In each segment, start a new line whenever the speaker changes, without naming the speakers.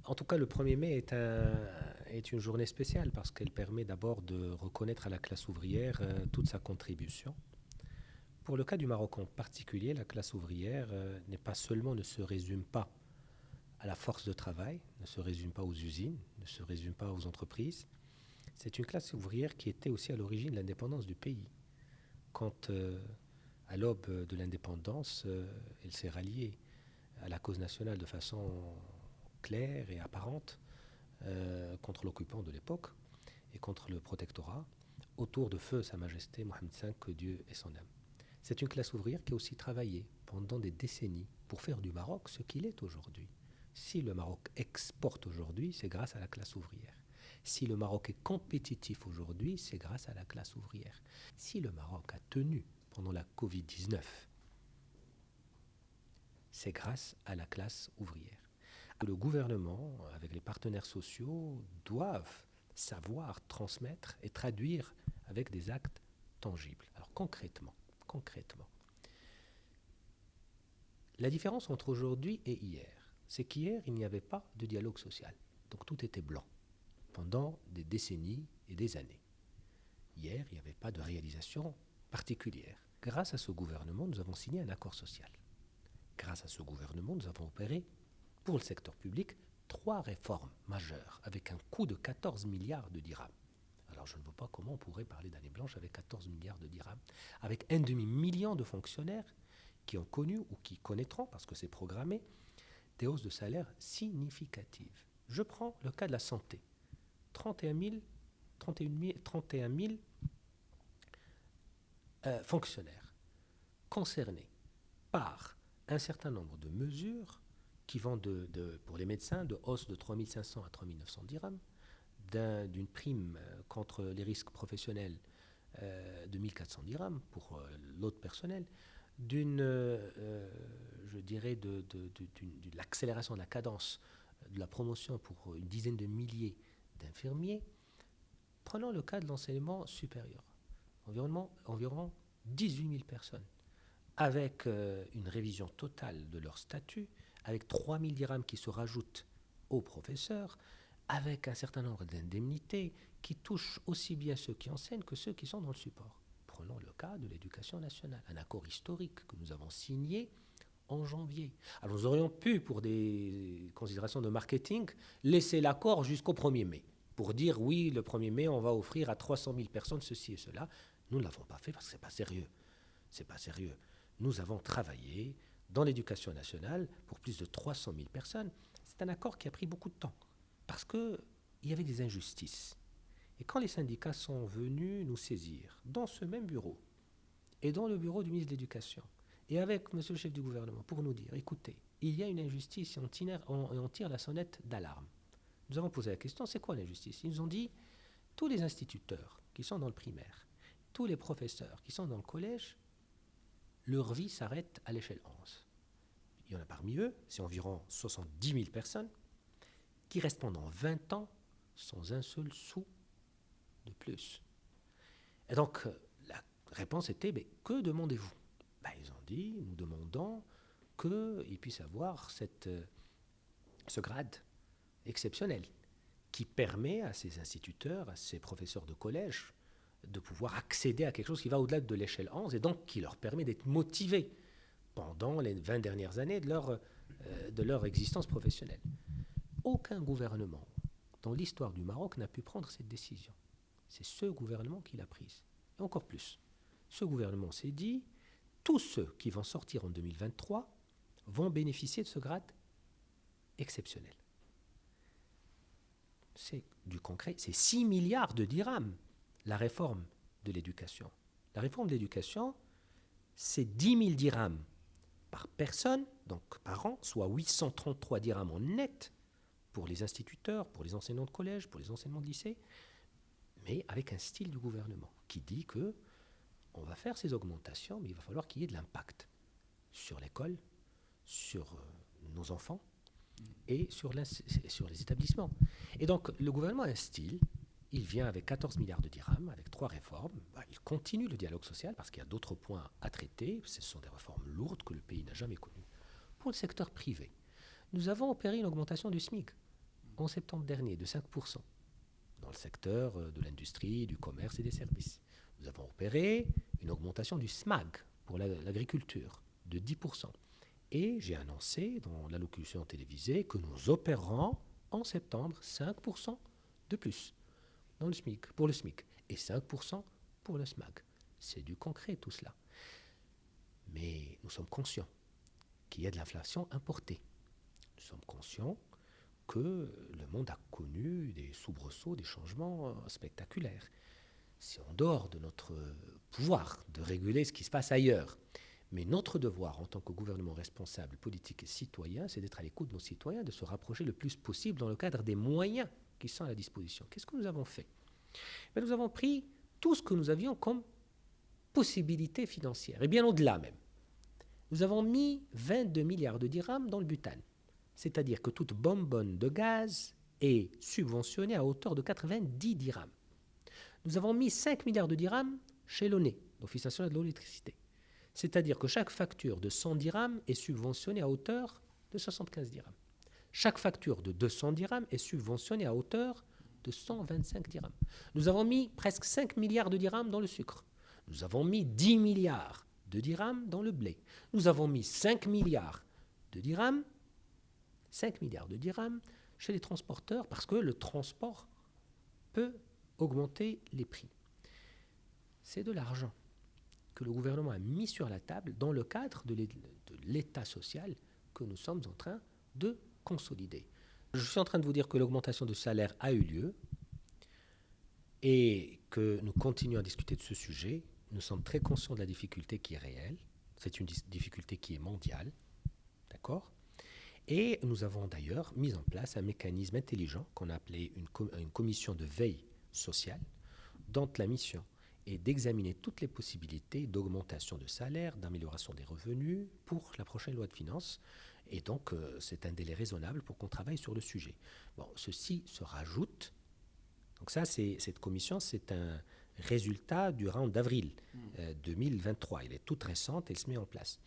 En tout cas, le 1er mai est une journée spéciale parce qu'elle permet d'abord de reconnaître à la classe ouvrière toute sa contribution. Pour le cas du Maroc en particulier, la classe ouvrière n'est pas seulement, ne se résume pas à la force de travail, ne se résume pas aux usines, ne se résume pas aux entreprises. C'est une classe ouvrière qui était aussi à l'origine de l'indépendance du pays. Quand, à l'aube de l'indépendance, elle s'est ralliée à la cause nationale de façon claire et apparente contre l'occupant de l'époque et contre le protectorat, autour de feu Sa Majesté Mohamed V, que Dieu ait son âme. C'est une classe ouvrière qui a aussi travaillé pendant des décennies pour faire du Maroc ce qu'il est aujourd'hui. Si le Maroc exporte aujourd'hui, c'est grâce à la classe ouvrière. Si le Maroc est compétitif aujourd'hui, c'est grâce à la classe ouvrière. Si le Maroc a tenu pendant la Covid-19, c'est grâce à la classe ouvrière. Le gouvernement, avec les partenaires sociaux, doivent savoir transmettre et traduire avec des actes tangibles. Alors concrètement, la différence entre aujourd'hui et hier, c'est qu'hier, il n'y avait pas de dialogue social. Donc tout était blanc pendant des décennies et des années. Hier, il n'y avait pas de réalisation particulière. Grâce à ce gouvernement, nous avons signé un accord social. Grâce à ce gouvernement, nous avons opéré, pour le secteur public, 3 réformes majeures avec un coût de 14 milliards de dirhams. Alors je ne vois pas comment on pourrait parler d'année blanche avec 14 milliards de dirhams, avec un demi-million de fonctionnaires qui ont connu ou qui connaîtront, parce que c'est programmé, des hausses de salaire significatives. Je prends le cas de la santé. 31 000 fonctionnaires concernés par un certain nombre de mesures qui vont pour les médecins de hausse de 3 500 à 3 900 dirhams, d'une prime contre les risques professionnels de 1 400 dirhams pour l'autre personnel, je dirais, de l'accélération de la cadence de la promotion pour une dizaine de milliers d'infirmiers. Prenons le cas de l'enseignement supérieur. Environ 18 000 personnes, avec une révision totale de leur statut, avec 3 000 dirhams qui se rajoutent aux professeurs, avec un certain nombre d'indemnités qui touchent aussi bien ceux qui enseignent que ceux qui sont dans le support. Prenons le cas de l'éducation nationale, un accord historique que nous avons signé en janvier. Alors nous aurions pu, pour des considérations de marketing, laisser l'accord jusqu'au 1er mai, pour dire oui, le 1er mai, on va offrir à 300 000 personnes ceci et cela. Nous ne l'avons pas fait parce que ce n'est pas sérieux. C'est pas sérieux. Nous avons travaillé dans l'éducation nationale pour plus de 300 000 personnes. C'est un accord qui a pris beaucoup de temps parce qu'il y avait des injustices. Et quand les syndicats sont venus nous saisir dans ce même bureau et dans le bureau du ministre de l'Éducation et avec monsieur le chef du gouvernement pour nous dire, écoutez, il y a une injustice et on tire la sonnette d'alarme. Nous avons posé la question, c'est quoi l'injustice? Ils nous ont dit, tous les instituteurs qui sont dans le primaire, tous les professeurs qui sont dans le collège, leur vie s'arrête à l'échelle 11. Il y en a parmi eux, c'est environ 70 000 personnes, qui restent pendant 20 ans sans un seul sou de plus. Et donc, la réponse était, mais que demandez-vous? Ils ont dit, nous demandons qu'ils puissent avoir ce grade exceptionnel qui permet à ces instituteurs, à ces professeurs de collège, de pouvoir accéder à quelque chose qui va au-delà de l'échelle 11 et donc qui leur permet d'être motivés pendant les 20 dernières années de leur existence professionnelle. Aucun gouvernement dans l'histoire du Maroc n'a pu prendre cette décision. C'est ce gouvernement qui l'a prise. Et encore plus, ce gouvernement s'est dit, tous ceux qui vont sortir en 2023 vont bénéficier de ce grade exceptionnel. C'est du concret, c'est 6 milliards de dirhams, la réforme de l'éducation. La réforme de l'éducation, c'est 10 000 dirhams par personne, donc par an, soit 833 dirhams en net pour les instituteurs, pour les enseignants de collège, pour les enseignants de lycée, mais avec un style du gouvernement qui dit que on va faire ces augmentations, mais il va falloir qu'il y ait de l'impact sur l'école, sur nos enfants et sur les établissements. Et donc, le gouvernement a un style, il vient avec 14 milliards de dirhams, avec 3 réformes. Il continue le dialogue social parce qu'il y a d'autres points à traiter. Ce sont des réformes lourdes que le pays n'a jamais connues. Pour le secteur privé, nous avons opéré une augmentation du SMIC en septembre dernier de 5% dans le secteur de l'industrie, du commerce et des services. Nous avons opéré une augmentation du SMAG pour l'agriculture de 10%. Et j'ai annoncé dans l'allocution télévisée que nous opérerons en septembre 5% de plus dans le SMIC, pour le SMIC et 5% pour le SMAG. C'est du concret tout cela. Mais nous sommes conscients qu'il y a de l'inflation importée. Nous sommes conscients que le monde a connu des soubresauts, des changements spectaculaires. C'est en dehors de notre pouvoir de réguler ce qui se passe ailleurs. Mais notre devoir en tant que gouvernement responsable, politique et citoyen, c'est d'être à l'écoute de nos citoyens, de se rapprocher le plus possible dans le cadre des moyens qui sont à la disposition. Qu'est-ce que nous avons fait ? Nous avons pris tout ce que nous avions comme possibilité financière, et bien au-delà même. Nous avons mis 22 milliards de dirhams dans le butane. C'est-à-dire que toute bonbonne de gaz est subventionnée à hauteur de 90 dirhams. Nous avons mis 5 milliards de dirhams chez l'ONE, l'Office national de l'électricité. C'est-à-dire que chaque facture de 100 dirhams est subventionnée à hauteur de 75 dirhams. Chaque facture de 200 dirhams est subventionnée à hauteur de 125 dirhams. Nous avons mis presque 5 milliards de dirhams dans le sucre. Nous avons mis 10 milliards de dirhams dans le blé. Nous avons mis 5 milliards de dirhams chez les transporteurs parce que le transport peut augmenter les prix. C'est de l'argent que le gouvernement a mis sur la table dans le cadre de l'État social que nous sommes en train de consolider. Je suis en train de vous dire que l'augmentation de salaire a eu lieu et que nous continuons à discuter de ce sujet. Nous sommes très conscients de la difficulté qui est réelle. C'est une difficulté qui est mondiale. D'accord ? Et nous avons d'ailleurs mis en place un mécanisme intelligent qu'on a appelé une commission de veille sociale, dont la mission est d'examiner toutes les possibilités d'augmentation de salaire, d'amélioration des revenus pour la prochaine loi de finances. Et donc, c'est un délai raisonnable pour qu'on travaille sur le sujet. Bon, ceci se rajoute. Donc ça, cette commission, c'est un résultat du round d'avril 2023. Elle est toute récente, elle se met en place.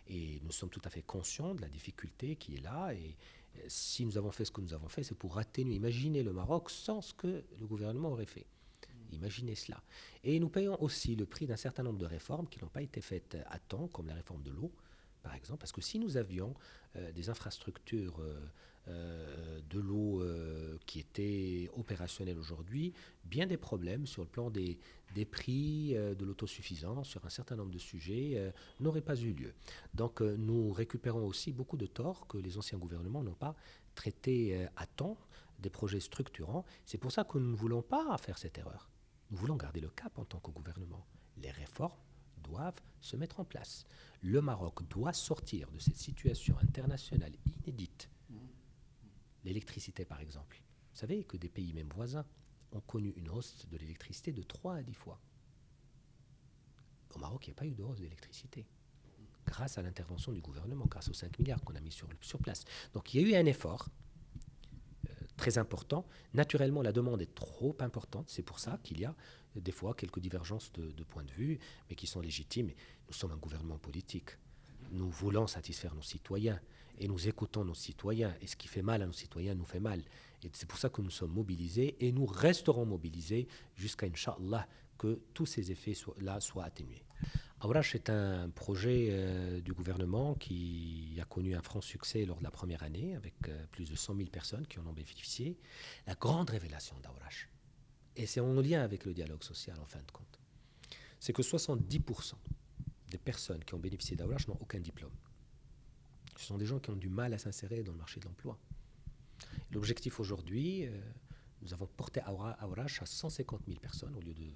Et nous sommes tout à fait conscients de la difficulté qui est là. Et si nous avons fait ce que nous avons fait, c'est pour atténuer. Imaginez le Maroc sans ce que le gouvernement aurait fait. Imaginez cela. Et nous payons aussi le prix d'un certain nombre de réformes qui n'ont pas été faites à temps, comme la réforme de l'eau, par exemple, parce que si nous avions des infrastructures de l'eau qui étaient opérationnelles aujourd'hui, bien des problèmes sur le plan des prix, de l'autosuffisance, sur un certain nombre de sujets, n'auraient pas eu lieu. Donc nous récupérons aussi beaucoup de torts que les anciens gouvernements n'ont pas traités à temps, des projets structurants. C'est pour ça que nous ne voulons pas faire cette erreur. Nous voulons garder le cap en tant que gouvernement. Les réformes doivent se mettre en place. Le Maroc doit sortir de cette situation internationale inédite. L'électricité, par exemple. Vous savez que des pays même voisins ont connu une hausse de l'électricité de 3 à 10 fois. Au Maroc, il n'y a pas eu de hausse d'électricité. Grâce à l'intervention du gouvernement, grâce aux 5 milliards qu'on a mis sur place. Donc il y a eu un effort très important. Naturellement, la demande est trop importante. C'est pour ça qu'il y a des fois quelques divergences de points de vue, mais qui sont légitimes. Nous sommes un gouvernement politique. Nous voulons satisfaire nos citoyens et nous écoutons nos citoyens. Et ce qui fait mal à nos citoyens nous fait mal. Et c'est pour ça que nous sommes mobilisés et nous resterons mobilisés jusqu'à, Inch'Allah, que tous ces effets-là soient atténués. Aourache est un projet du gouvernement qui a connu un franc succès lors de la première année, avec plus de 100 000 personnes qui en ont bénéficié. La grande révélation d'Aourache, et c'est en lien avec le dialogue social en fin de compte, c'est que 70% des personnes qui ont bénéficié d'Aourache n'ont aucun diplôme. Ce sont des gens qui ont du mal à s'insérer dans le marché de l'emploi. L'objectif aujourd'hui, nous avons porté Aourache à 150 000 personnes au lieu d'une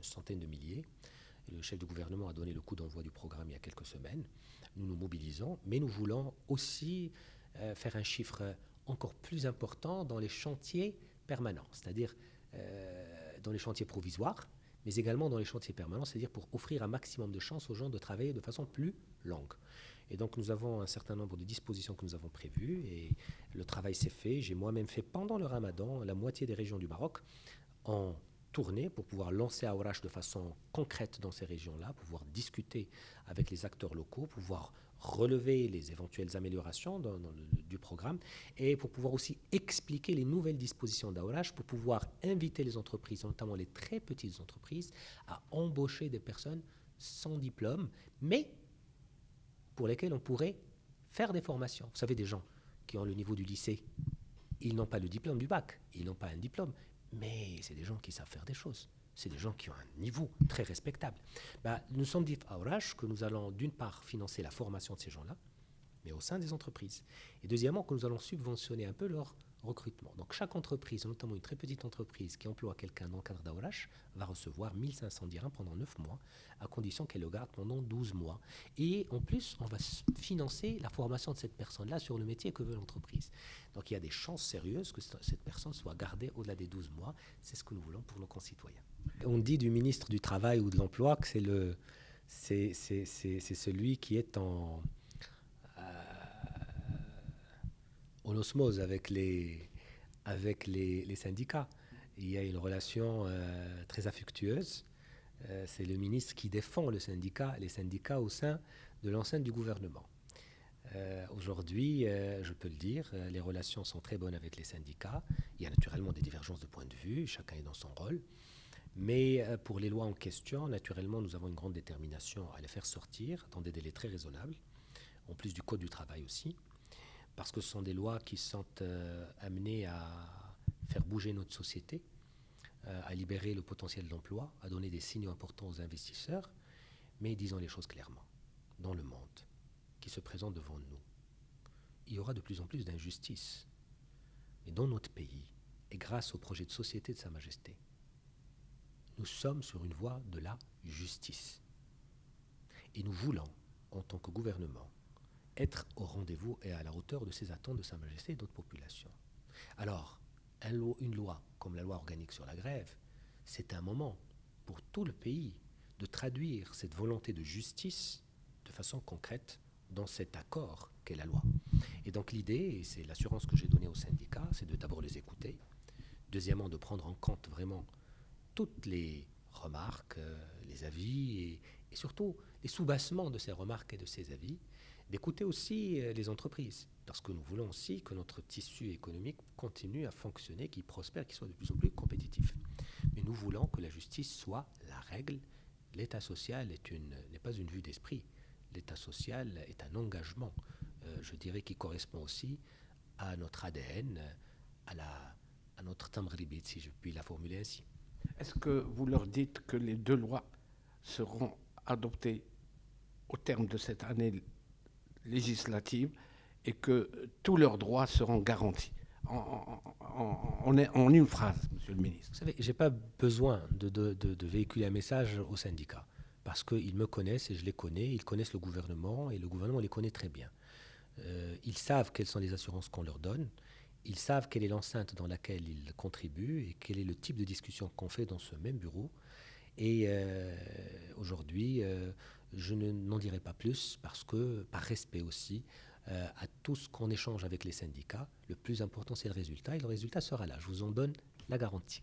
centaine de milliers. Le chef du gouvernement a donné le coup d'envoi du programme il y a quelques semaines. Nous nous mobilisons, mais nous voulons aussi faire un chiffre encore plus important dans les chantiers permanents, c'est-à-dire dans les chantiers provisoires, mais également dans les chantiers permanents, c'est-à-dire pour offrir un maximum de chances aux gens de travailler de façon plus longue. Et donc nous avons un certain nombre de dispositions que nous avons prévues et le travail s'est fait. J'ai moi-même fait pendant le Ramadan la moitié des régions du Maroc en tournée pour pouvoir lancer Aourache de façon concrète dans ces régions-là, pouvoir discuter avec les acteurs locaux, pouvoir relever les éventuelles améliorations du programme et pour pouvoir aussi expliquer les nouvelles dispositions d'AORH, pour pouvoir inviter les entreprises, notamment les très petites entreprises, à embaucher des personnes sans diplôme, mais pour lesquelles on pourrait faire des formations. Vous savez, des gens qui ont le niveau du lycée, ils n'ont pas le diplôme du bac, ils n'ont pas un diplôme, mais c'est des gens qui savent faire des choses. C'est des gens qui ont un niveau très respectable. Nous sommes dit à AORH que nous allons d'une part financer la formation de ces gens-là, mais au sein des entreprises. Et deuxièmement, que nous allons subventionner un peu leur recrutement. Donc chaque entreprise, notamment une très petite entreprise qui emploie quelqu'un dans le cadre d'AORH, va recevoir 1500 dirhams pendant 9 mois, à condition qu'elle le garde pendant 12 mois. Et en plus, on va financer la formation de cette personne-là sur le métier que veut l'entreprise. Donc il y a des chances sérieuses que cette personne soit gardée au-delà des 12 mois. C'est ce que nous voulons pour nos concitoyens. On dit du ministre du Travail ou de l'Emploi que c'est celui qui est en osmose avec les syndicats. Il y a une relation très affectueuse. C'est le ministre qui défend les syndicats au sein de l'enceinte du gouvernement. Aujourd'hui, je peux le dire, les relations sont très bonnes avec les syndicats. Il y a naturellement des divergences de point de vue, chacun est dans son rôle. Mais pour les lois en question, naturellement, nous avons une grande détermination à les faire sortir dans des délais très raisonnables, en plus du Code du travail aussi, parce que ce sont des lois qui sont amenées à faire bouger notre société, à libérer le potentiel d'emploi, à donner des signaux importants aux investisseurs. Mais disons les choses clairement, dans le monde qui se présente devant nous, il y aura de plus en plus d'injustices. Mais dans notre pays, et grâce au projet de société de Sa Majesté, nous sommes sur une voie de la justice. Et nous voulons, en tant que gouvernement, être au rendez-vous et à la hauteur de ces attentes de Sa Majesté et d'autres populations. Alors, une loi comme la loi organique sur la grève, c'est un moment pour tout le pays de traduire cette volonté de justice de façon concrète dans cet accord qu'est la loi. Et donc l'idée, et c'est l'assurance que j'ai donnée aux syndicats, c'est de d'abord les écouter, deuxièmement de prendre en compte vraiment toutes les remarques, les avis et surtout les soubassements de ces remarques et de ces avis, d'écouter aussi les entreprises, parce que nous voulons aussi que notre tissu économique continue à fonctionner, qu'il prospère, qu'il soit de plus en plus compétitif. Mais nous voulons que la justice soit la règle. L'État social n'est pas une vue d'esprit. L'État social est un engagement, je dirais, qui correspond aussi à notre ADN, à notre tamribit, si je puis la formuler ainsi.
Est-ce que vous leur dites que les 2 lois seront adoptées au terme de cette année législative et que tous leurs droits seront garantis en une phrase, Monsieur le ministre?
Vous savez, je n'ai pas besoin de véhiculer un message aux syndicats parce qu'ils me connaissent et je les connais, ils connaissent le gouvernement et le gouvernement les connaît très bien. Ils savent quelles sont les assurances qu'on leur donne, ils savent quelle est l'enceinte dans laquelle ils contribuent et quel est le type de discussion qu'on fait dans ce même bureau. Et aujourd'hui, je n'en dirai pas plus parce que, par respect aussi, à tout ce qu'on échange avec les syndicats, le plus important c'est le résultat et le résultat sera là. Je vous en donne la garantie.